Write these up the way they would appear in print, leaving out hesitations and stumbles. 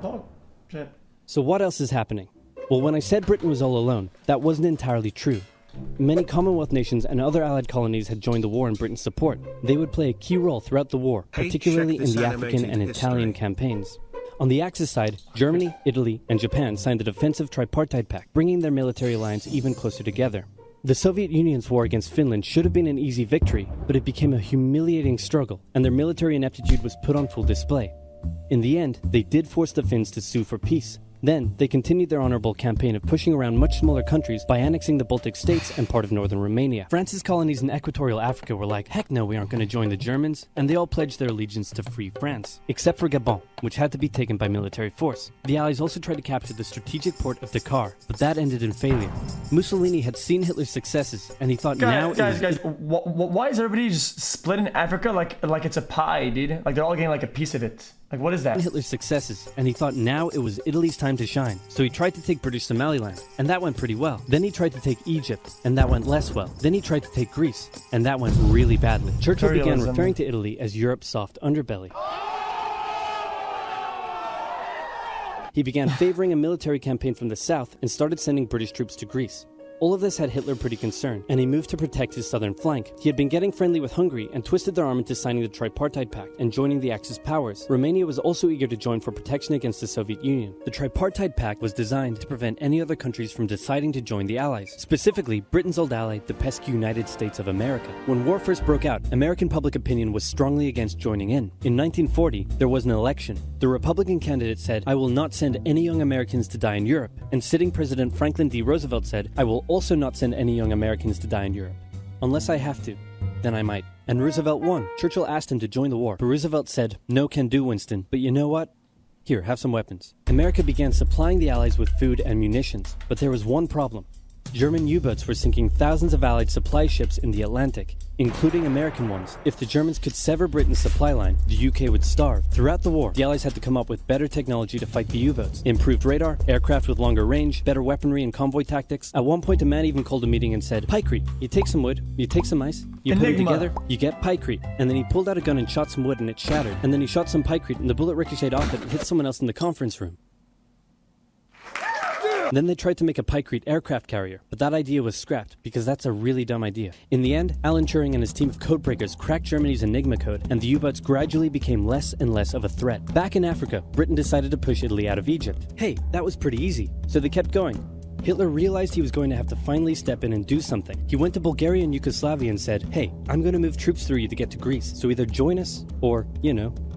Oh, shit. So what else is happening? Well, when I said Britain was all alone, that wasn't entirely true. Many Commonwealth nations and other Allied colonies had joined the war in Britain's support. They would play a key role throughout the war, particularly in the African and Italian campaigns. On the Axis side, Germany, Italy, and Japan signed the defensive tripartite pact, bringing their military alliance even closer together. The Soviet Union's war against Finland should have been an easy victory, but it became a humiliating struggle, and their military ineptitude was put on full display. In the end, they did force the Finns to sue for peace. Then, they continued their honorable campaign of pushing around much smaller countries by annexing the Baltic states and part of northern Romania. France's colonies in equatorial Africa were like, heck no, we aren't going to join the Germans, and they all pledged their allegiance to free France, except for Gabon, which had to be taken by military force. The Allies also tried to capture the strategic port of Dakar, but that ended in failure. Mussolini had seen Hitler's successes, and he thought guys, why is everybody just split in Africa like it's a pie, dude? Like they're all getting like a piece of it. Like, what is that? Hitler's successes, and he thought now it was Italy's time to shine. So he tried to take British Somaliland, and that went pretty well. Then he tried to take Egypt, and that went less well. Then he tried to take Greece, and that went really badly. Churchill began referring to Italy as Europe's soft underbelly. He began favoring a military campaign from the south and started sending British troops to Greece. All of this had Hitler pretty concerned, and he moved to protect his southern flank. He had been getting friendly with Hungary and twisted their arm into signing the Tripartite Pact and joining the Axis powers. Romania was also eager to join for protection against the Soviet Union. The Tripartite Pact was designed to prevent any other countries from deciding to join the Allies, specifically Britain's old ally, the pesky United States of America. When war first broke out, American public opinion was strongly against joining in. In 1940, there was an election. The Republican candidate said, "I will not send any young Americans to die in Europe," and sitting President Franklin D. Roosevelt said, "I will also not send any young Americans to die in Europe. Unless I have to, then I might." And Roosevelt won. Churchill asked him to join the war, but Roosevelt said, "No can do, Winston, but you know what? Here, have some weapons." America began supplying the Allies with food and munitions, but there was one problem. German U-boats were sinking thousands of Allied supply ships in the Atlantic, including American ones. If the Germans could sever Britain's supply line, the UK would starve. Throughout the war, the Allies had to come up with better technology to fight the U-boats. Improved radar, aircraft with longer range, better weaponry and convoy tactics. At one point, a man even called a meeting and said, "Pykrete, you take some wood, you take some ice, you put them together, you get pykrete." And then he pulled out a gun and shot some wood and it shattered. And then he shot some pykrete and the bullet ricocheted off it and hit someone else in the conference room. Then they tried to make a pykrete aircraft carrier, but that idea was scrapped because that's a really dumb idea. In the end, Alan Turing and his team of codebreakers cracked Germany's Enigma code, and the U-boats gradually became less and less of a threat. Back in Africa, Britain decided to push Italy out of Egypt. Hey, that was pretty easy, so they kept going. Hitler realized he was going to have to finally step in and do something. He went to Bulgaria and Yugoslavia and said, "Hey, I'm going to move troops through you to get to Greece, so either join us or,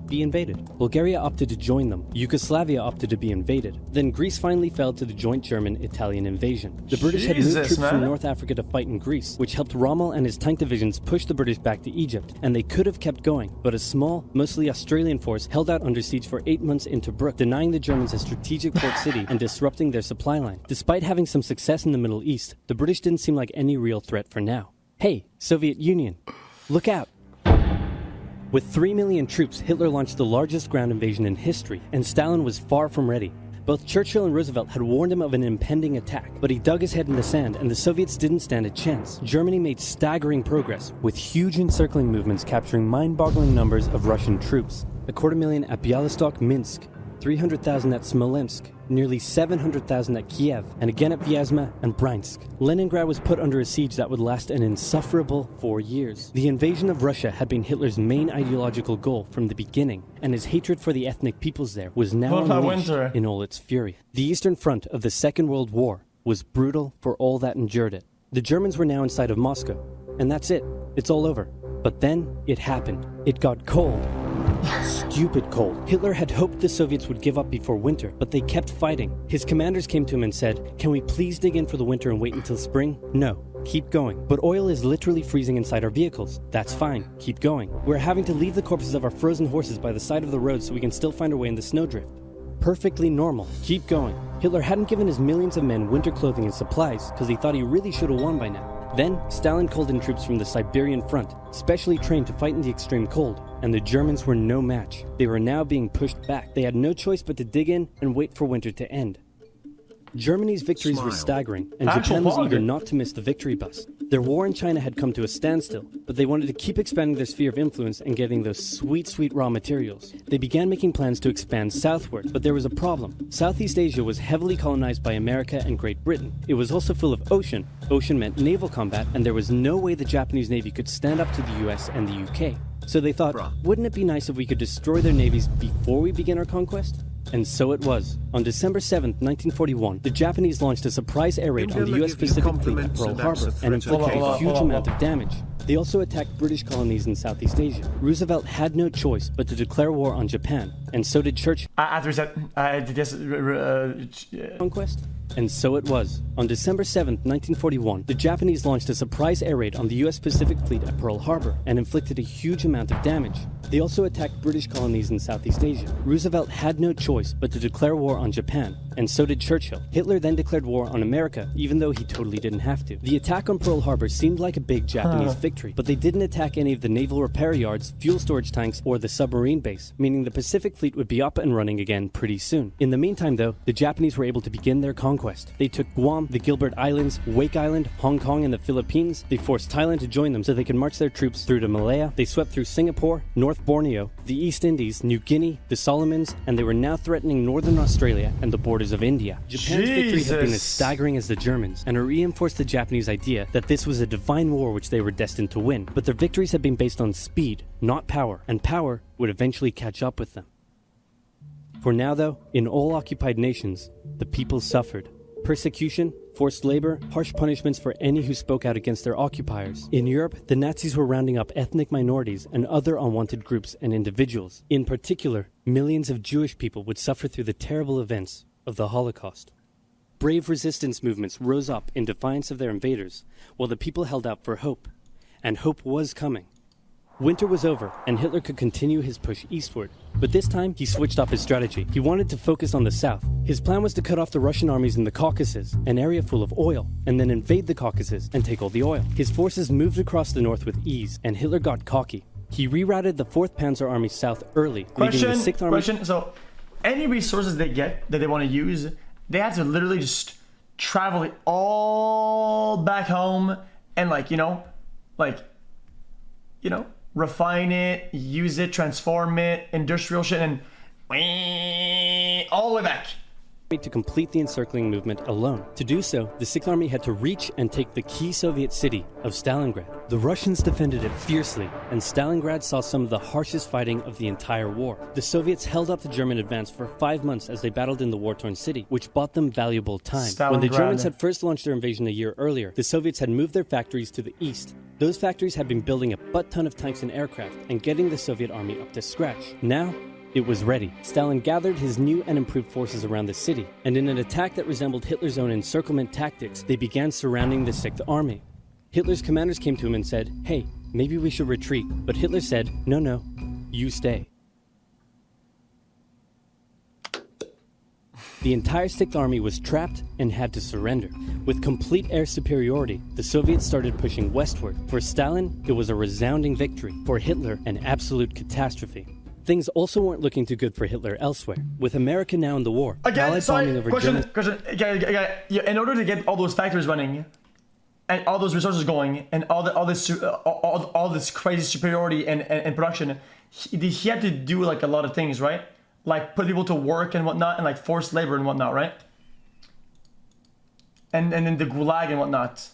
be invaded." Bulgaria opted to join them. Yugoslavia opted to be invaded. Then Greece finally fell to the joint German-Italian invasion. The British had moved troops from North Africa to fight in Greece, which helped Rommel and his tank divisions push the British back to Egypt, and they could have kept going, but a small, mostly Australian force held out under siege for 8 months in Tobruk, denying the Germans a strategic port city and disrupting their supply line. Despite having some success in the Middle East, the British didn't seem like any real threat for now. Hey, Soviet Union, look out! With 3 million troops, Hitler launched the largest ground invasion in history, and Stalin was far from ready. Both Churchill and Roosevelt had warned him of an impending attack, but he dug his head in the sand and the Soviets didn't stand a chance. Germany made staggering progress, with huge encircling movements capturing mind-boggling numbers of Russian troops. 250,000 at Bialystok, Minsk, 300,000 at Smolensk, nearly 700,000 at Kiev, and again at Vyazma and Bryansk. Leningrad was put under a siege that would last an insufferable 4 years. The invasion of Russia had been Hitler's main ideological goal from the beginning, and his hatred for the ethnic peoples there was now unleashed in all its fury. The Eastern Front of the Second World War was brutal for all that endured it. The Germans were now inside of Moscow, and that's it. It's all over. But then it happened. It got cold. Stupid cold. Hitler had hoped the Soviets would give up before winter, but they kept fighting. His commanders came to him and said, "Can we please dig in for the winter and wait until spring?" "No, keep going." "But oil is literally freezing inside our vehicles." "That's fine, keep going." "We're having to leave the corpses of our frozen horses by the side of the road so we can still find our way in the snowdrift." "Perfectly normal, keep going." Hitler hadn't given his millions of men winter clothing and supplies because he thought he really should have won by now. Then, Stalin called in troops from the Siberian front, specially trained to fight in the extreme cold, and the Germans were no match. They were now being pushed back. They had no choice but to dig in and wait for winter to end. Germany's victories were staggering, and Actual Japan was pog. eager not to miss the victory bus. Their war in China had come to a standstill, but they wanted to keep expanding their sphere of influence and getting those sweet, sweet raw materials. They began making plans to expand southward, but there was a problem. Southeast Asia was heavily colonized by America and Great Britain. It was also full of ocean. Ocean meant naval combat, and there was no way the Japanese Navy could stand up to the US and the UK. So they thought, wouldn't it be nice if we could destroy their navies before we begin our conquest? And so it was. On December 7th, 1941, the Japanese launched a surprise air raid on the US Pacific Fleet at Pearl Harbor and inflicted a huge amount of damage. They also attacked British colonies in Southeast Asia. Roosevelt had no choice but to declare war on Japan, and so did Churchill. After Conquest? And so it was. On December 7th, 1941, the Japanese launched a surprise air raid on the US Pacific Fleet at Pearl Harbor and inflicted a huge amount of damage. They also attacked British colonies in Southeast Asia. Roosevelt had no choice but to declare war on Japan, and so did Churchill. Hitler then declared war on America, even though he totally didn't have to. The attack on Pearl Harbor seemed like a big Japanese victory, but they didn't attack any of the naval repair yards, fuel storage tanks, or the submarine base, meaning the Pacific Fleet would be up and running again pretty soon. In the meantime, though, the Japanese were able to begin their conquest. They took Guam, the Gilbert Islands, Wake Island, Hong Kong, and the Philippines. They forced Thailand to join them so they could march their troops through to Malaya. They swept through Singapore, North Borneo, the East Indies, New Guinea, the Solomons, and they were now threatening northern Australia and the borders of India. Japan's victory had been as staggering as the Germans, and it reinforced the Japanese idea that this was a divine war which they were destined to win. But their victories had been based on speed, not power, and power would eventually catch up with them. For now, though, in all occupied nations, the people suffered. Persecution, forced labor, harsh punishments for any who spoke out against their occupiers. In Europe, the Nazis were rounding up ethnic minorities and other unwanted groups and individuals. In particular, millions of Jewish people would suffer through the terrible events of the Holocaust. Brave resistance movements rose up in defiance of their invaders, while the people held out for hope. And hope was coming. Winter was over, and Hitler could continue his push eastward. But this time, he switched up his strategy. He wanted to focus on the south. His plan was to cut off the Russian armies in the Caucasus, an area full of oil, and then invade the Caucasus and take all the oil. His forces moved across the north with ease, and Hitler got cocky. He rerouted the 4th Panzer Army south early, leaving the 6th Army... So, any resources they get that they want to use, they have to literally just travel it all back home and refine it, use it, transform it, industrial shit, and all the way back. To complete the encircling movement alone. To do so, the 6th Army had to reach and take the key Soviet city of Stalingrad. The Russians defended it fiercely, and Stalingrad saw some of the harshest fighting of the entire war. The Soviets held up the German advance for 5 months as they battled in the war-torn city, which bought them valuable time. When the Germans had first launched their invasion a year earlier, the Soviets had moved their factories to the east. Those factories had been building a butt-ton of tanks and aircraft and getting the Soviet army up to scratch. Now, it was ready. Stalin gathered his new and improved forces around the city, and in an attack that resembled Hitler's own encirclement tactics, they began surrounding the 6th Army. Hitler's commanders came to him and said, "Hey, maybe we should retreat," but Hitler said, "No, you stay." The entire 6th Army was trapped and had to surrender. With complete air superiority, the Soviets started pushing westward. For Stalin, it was a resounding victory. For Hitler, an absolute catastrophe. Things also weren't looking too good for Hitler elsewhere. With America now in the war, Again, sorry, question. In order to get all those factories running, and all those resources going, and all this crazy superiority and production, he had to do like a lot of things, right? Like put people to work and whatnot, and like forced labor and whatnot, right? And then the gulag and whatnot.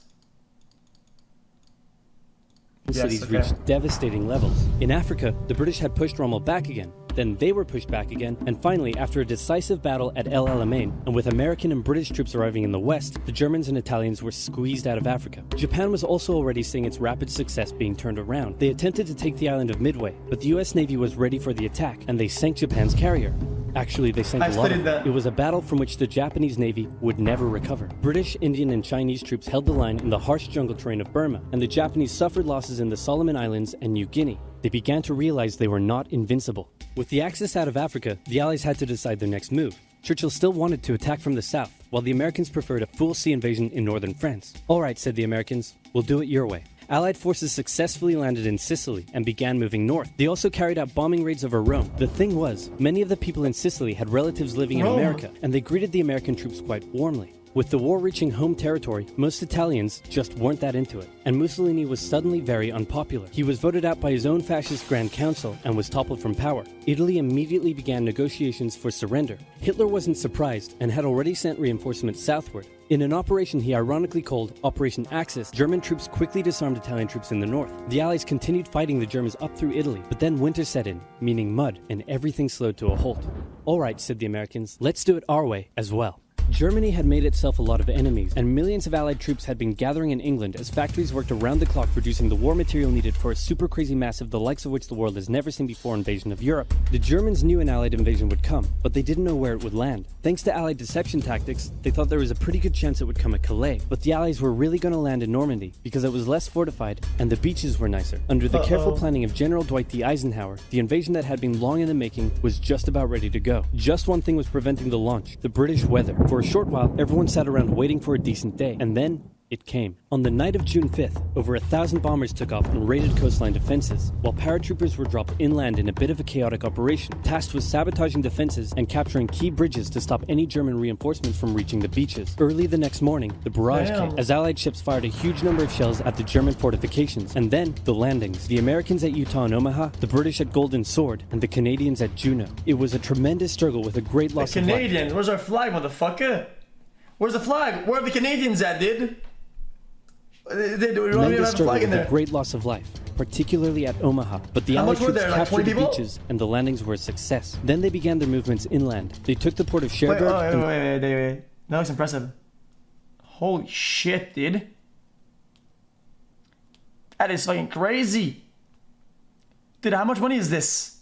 Cities reached devastating levels. In Africa, the British had pushed Rommel back again. Then they were pushed back again, and finally, after a decisive battle at El Alamein, and with American and British troops arriving in the west, the Germans and Italians were squeezed out of Africa. Japan was also already seeing its rapid success being turned around. They attempted to take the island of Midway, but the US Navy was ready for the attack, and they sank Japan's carrier. Actually, they sank a lot of them. It was a battle from which the Japanese Navy would never recover. British, Indian, and Chinese troops held the line in the harsh jungle terrain of Burma, and the Japanese suffered losses in the Solomon Islands and New Guinea. They began to realize they were not invincible. With the Axis out of Africa, the Allies had to decide their next move. Churchill still wanted to attack from the south, while the Americans preferred a full sea invasion in northern France. "All right," said the Americans, "we'll do it your way." Allied forces successfully landed in Sicily and began moving north. They also carried out bombing raids over Rome. The thing was, many of the people in Sicily had relatives living in Rome. America, and they greeted the American troops quite warmly. With the war reaching home territory, most Italians just weren't that into it, and Mussolini was suddenly very unpopular. He was voted out by his own fascist Grand Council and was toppled from power. Italy immediately began negotiations for surrender. Hitler wasn't surprised and had already sent reinforcements southward. In an operation he ironically called Operation Axis, German troops quickly disarmed Italian troops in the north. The Allies continued fighting the Germans up through Italy, but then winter set in, meaning mud, and everything slowed to a halt. "All right," said the Americans, "let's do it our way as well." Germany had made itself a lot of enemies, and millions of Allied troops had been gathering in England as factories worked around the clock producing the war material needed for a super crazy massive the likes of which the world has never seen before invasion of Europe. The Germans knew an Allied invasion would come, but they didn't know where it would land. Thanks to Allied deception tactics, they thought there was a pretty good chance it would come at Calais, but the Allies were really going to land in Normandy because it was less fortified and the beaches were nicer. Under the careful planning of General Dwight D. Eisenhower, the invasion that had been long in the making was just about ready to go. Just one thing was preventing the launch: the British weather. For a short while, everyone sat around waiting for a decent day, and then it came. On the night of June 5th, over 1,000 bombers took off and raided coastline defenses, while paratroopers were dropped inland in a bit of a chaotic operation, tasked with sabotaging defenses and capturing key bridges to stop any German reinforcements from reaching the beaches. Early the next morning, the barrage came, as Allied ships fired a huge number of shells at the German fortifications, and then the landings. The Americans at Utah and Omaha, the British at Golden Sword, and the Canadians at Juneau. It was a tremendous struggle with a great loss of life. Canadians, where's our flag, motherfucker? Where's the flag? Where are the Canadians at, dude? We don't even have a flag in there. A great loss of life, particularly at Omaha, but the Allied troops captured the beaches and the landings were a success. Then they began their movements inland. They took the port of Cherbourg. Wait. That looks impressive. Holy shit, dude. That is fucking crazy. Dude, how much money is this?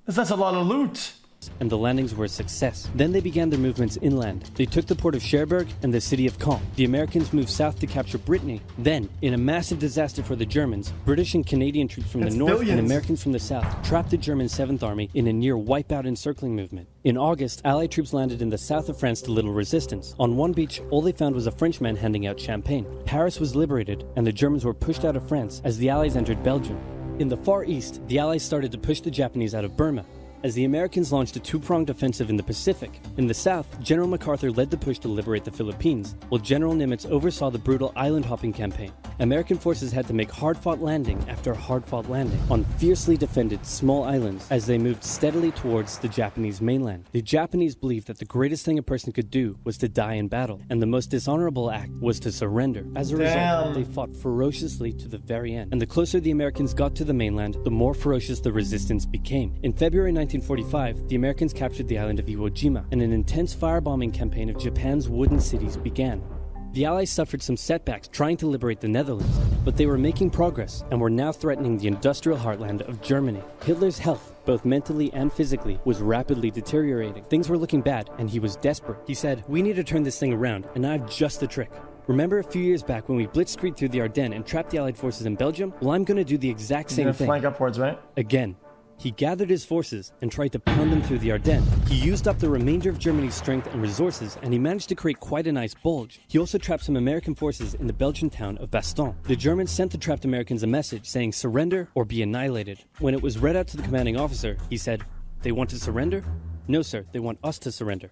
That's a lot of loot. And the landings were a success. Then they began their movements inland. They took the port of Cherbourg and the city of Caen. The Americans moved south to capture Brittany. Then, in a massive disaster for the Germans, British and Canadian troops from the north and Americans from the south trapped the German 7th Army in a near wipeout encircling movement. In August, Allied troops landed in the south of France to little resistance. On one beach, all they found was a Frenchman handing out champagne. Paris was liberated, and the Germans were pushed out of France as the Allies entered Belgium. In the Far East, the Allies started to push the Japanese out of Burma, as the Americans launched a two-pronged offensive in the Pacific. In the south, General MacArthur led the push to liberate the Philippines, while General Nimitz oversaw the brutal island-hopping campaign. American forces had to make hard-fought landing after hard-fought landing on fiercely defended small islands as they moved steadily towards the Japanese mainland. The Japanese believed that the greatest thing a person could do was to die in battle, and the most dishonorable act was to surrender. As a result, they fought ferociously to the very end, and the closer the Americans got to the mainland, the more ferocious the resistance became. In February 1945, the Americans captured the island of Iwo Jima, and an intense firebombing campaign of Japan's wooden cities began. The Allies suffered some setbacks trying to liberate the Netherlands, but they were making progress and were now threatening the industrial heartland of Germany. Hitler's health, both mentally and physically, was rapidly deteriorating. Things were looking bad, and he was desperate. He said, "We need to turn this thing around, and I have just the trick. Remember a few years back when we blitzkrieged through the Ardennes and trapped the Allied forces in Belgium? Well, I'm going to do the exact same thing. Flank upwards, right? Again." He gathered his forces and tried to pound them through the Ardennes. He used up the remainder of Germany's strength and resources, and he managed to create quite a nice bulge. He also trapped some American forces in the Belgian town of Bastogne. The Germans sent the trapped Americans a message saying surrender or be annihilated. When it was read out to the commanding officer, he said, "They want to surrender? No, sir, they want us to surrender."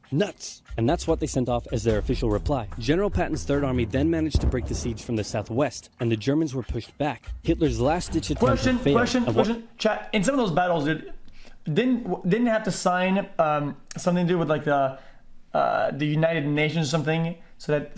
Nuts! And that's what they sent off as their official reply. General Patton's Third Army then managed to break the siege from the southwest, and the Germans were pushed back. Hitler's last-ditch attempt failed. Question. Chat. In some of those battles, dude, didn't have to sign something to do with like the United Nations or something, so that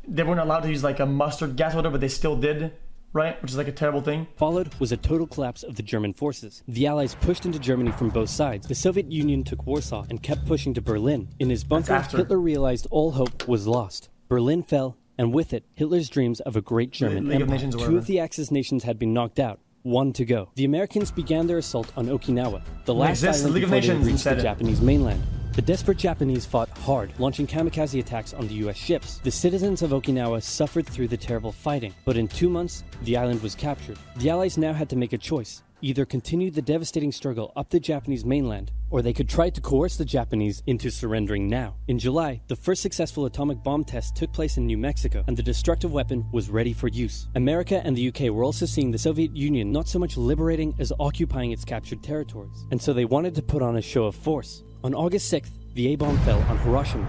they weren't allowed to use like a mustard gas or whatever, but they still did. Right? Which is like a terrible thing. Followed was a total collapse of the German forces. The Allies pushed into Germany from both sides. The Soviet Union took Warsaw and kept pushing to Berlin. In his bunker, Hitler realized all hope was lost. Berlin fell, and with it, Hitler's dreams of a great German empire. Two of the Axis nations had been knocked out. One to go. The Americans began their assault on Okinawa, the last island before they reached the Japanese mainland. The desperate Japanese fought hard, launching kamikaze attacks on the US ships. The citizens of Okinawa suffered through the terrible fighting, but in 2 months, the island was captured. The Allies now had to make a choice: Either continue the devastating struggle up the Japanese mainland, or they could try to coerce the Japanese into surrendering now. In July, the first successful atomic bomb test took place in New Mexico, and the destructive weapon was ready for use. America and the UK were also seeing the Soviet Union not so much liberating as occupying its captured territories, and so they wanted to put on a show of force. On August 6th, the A-bomb fell on Hiroshima.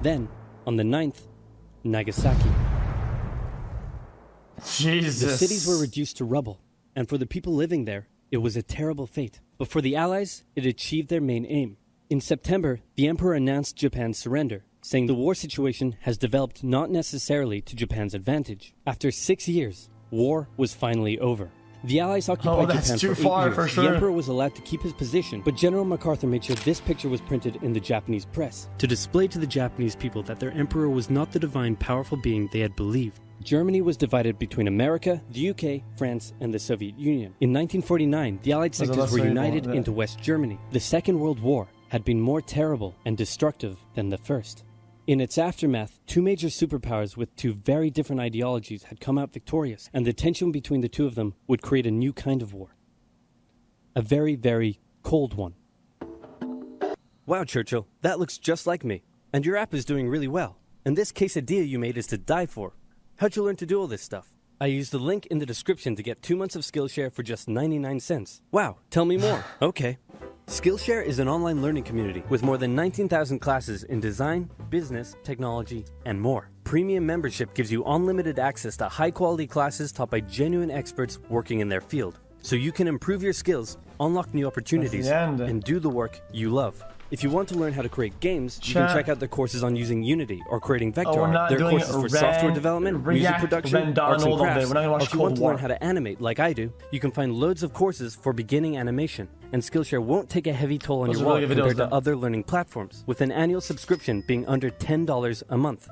Then, on the 9th, Nagasaki. Jesus. The cities were reduced to rubble, and for the people living there, it was a terrible fate. But for the Allies, it achieved their main aim. In September, the Emperor announced Japan's surrender, saying the war situation has developed not necessarily to Japan's advantage. After 6 years, war was finally over. The Allies occupied Japan for 8 years. For sure. The Emperor was allowed to keep his position, but General MacArthur made sure this picture was printed in the Japanese press to display to the Japanese people that their emperor was not the divine, powerful being they had believed. Germany was divided between America, the UK, France, and the Soviet Union. In 1949, the Allied sectors were united into West Germany. The Second World War had been more terrible and destructive than the first. In its aftermath, two major superpowers with two very different ideologies had come out victorious, and the tension between the two of them would create a new kind of war. A very, very cold one. Wow, Churchill, that looks just like me. And your app is doing really well. And this quesadilla you made is to die for. How'd you learn to do all this stuff? I used the link in the description to get 2 months of Skillshare for just 99 cents. Wow, tell me more. Okay. Skillshare is an online learning community with more than 19,000 classes in design, business, technology, and more. Premium membership gives you unlimited access to high-quality classes taught by genuine experts working in their field, so you can improve your skills, unlock new opportunities, and do the work you love. If you want to learn how to create games, you can check out the courses on using Unity or creating vector art. There are courses for software development, music production, arts and crafts. Or if you want to learn how to animate like I do, you can find loads of courses for beginning animation. And Skillshare won't take a heavy toll on your wallet compared to other learning platforms, with an annual subscription being under $10 a month.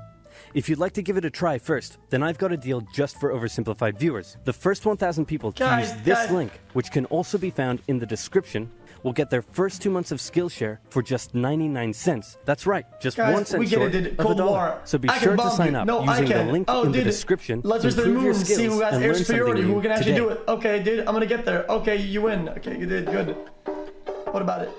If you'd like to give it a try first, then I've got a deal just for Oversimplified viewers. The first 1,000 people to use this link, which can also be found in the description, will get their first 2 months of Skillshare for just 99 cents. That's right, just 1 cent short of $1. So be sure to sign up using the link in the description. Let's just improve your see who skills has and air learn superiority, something who can new actually today. do it. Okay, dude, I'm gonna get there. Okay, you win. Okay, you did good. What about it?